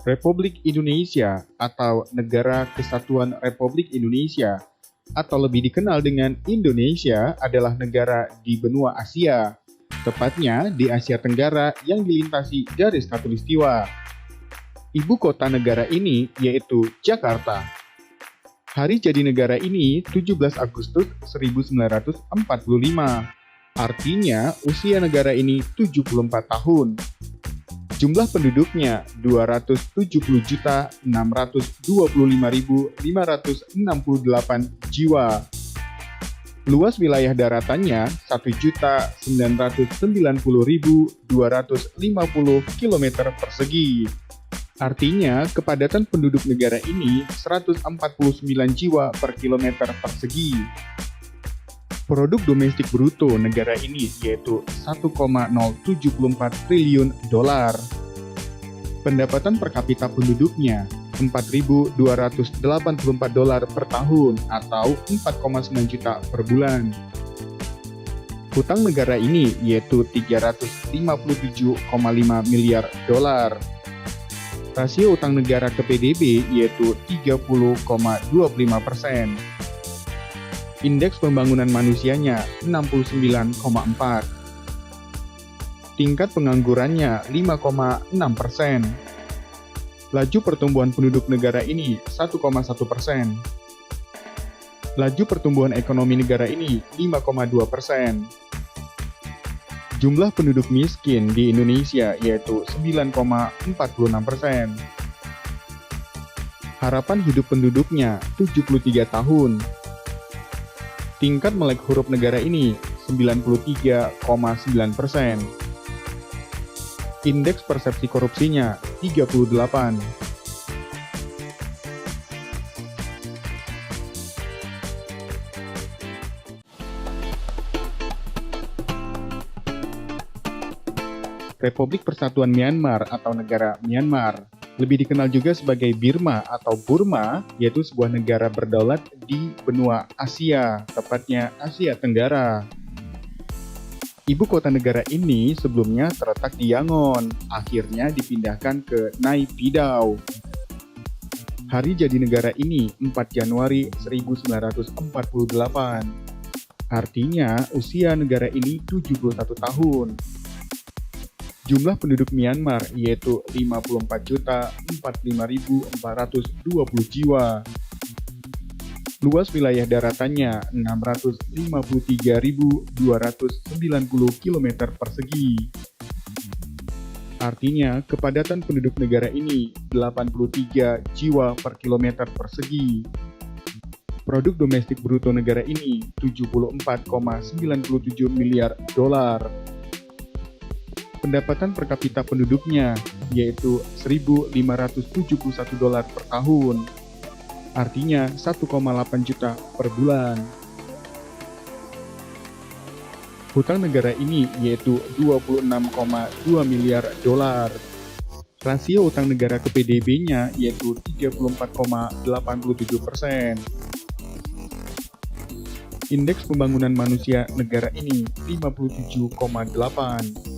Republik Indonesia atau Negara Kesatuan Republik Indonesia atau lebih dikenal dengan Indonesia adalah negara di benua Asia, tepatnya di Asia Tenggara yang dilintasi garis khatulistiwa. Ibu kota negara ini yaitu Jakarta. Hari jadi negara ini 17 Agustus 1945. Artinya usia negara ini 74 tahun. Jumlah penduduknya 270.625.568 jiwa. Luas wilayah daratannya 1.990.250 km persegi. Artinya, kepadatan penduduk negara ini 149 jiwa per kilometer persegi. Produk domestik bruto negara ini yaitu 1,074 triliun dolar. Pendapatan per kapita penduduknya 4.284 dolar per tahun atau 4,9 juta per bulan. Hutang negara ini yaitu 357,5 miliar dolar. Rasio utang negara ke PDB yaitu 30,25%. Indeks pembangunan manusianya 69,4. Tingkat penganggurannya 5,6%. Laju pertumbuhan penduduk negara ini 1,1%. Laju pertumbuhan ekonomi negara ini 5,2%. Jumlah penduduk miskin di Indonesia yaitu 9,46%. Harapan hidup penduduknya 73 tahun. Tingkat melek huruf negara ini 93,9%. Indeks persepsi korupsinya 38. Republik Persatuan Myanmar atau negara Myanmar, lebih dikenal juga sebagai Birma atau Burma, yaitu sebuah negara berdaulat di benua Asia, tepatnya Asia Tenggara. Ibu kota negara ini sebelumnya terletak di Yangon, akhirnya dipindahkan ke Nay Pyidaw. Hari jadi negara ini 4 Januari 1948. Artinya usia negara ini 71 tahun. Jumlah penduduk Myanmar yaitu 54.045.420 jiwa. Luas wilayah daratannya 653.290 km persegi. Artinya, kepadatan penduduk negara ini 83 jiwa per kilometer persegi. Produk domestik bruto negara ini 74,97 miliar dolar. Pendapatan per kapita penduduknya yaitu 1.571 dolar per tahun. Artinya 1,8 juta per bulan. Hutang negara ini yaitu 26,2 miliar dolar. Rasio utang negara ke PDB-nya yaitu 34,87%. Indeks pembangunan manusia negara ini 57,8.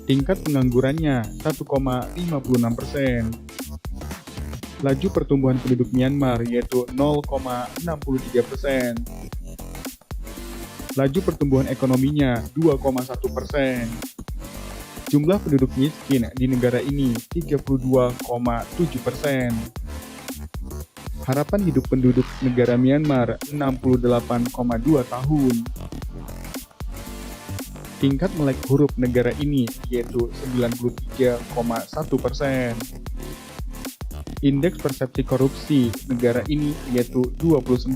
Tingkat penganggurannya 1,56%. Laju pertumbuhan penduduk Myanmar yaitu 0,63%. Laju pertumbuhan ekonominya 2,1%. Jumlah penduduk miskin di negara ini 32,7%. Harapan hidup penduduk negara Myanmar 68,2 tahun. Tingkat melek huruf negara ini yaitu 93,1%. Indeks persepsi korupsi negara ini yaitu 29.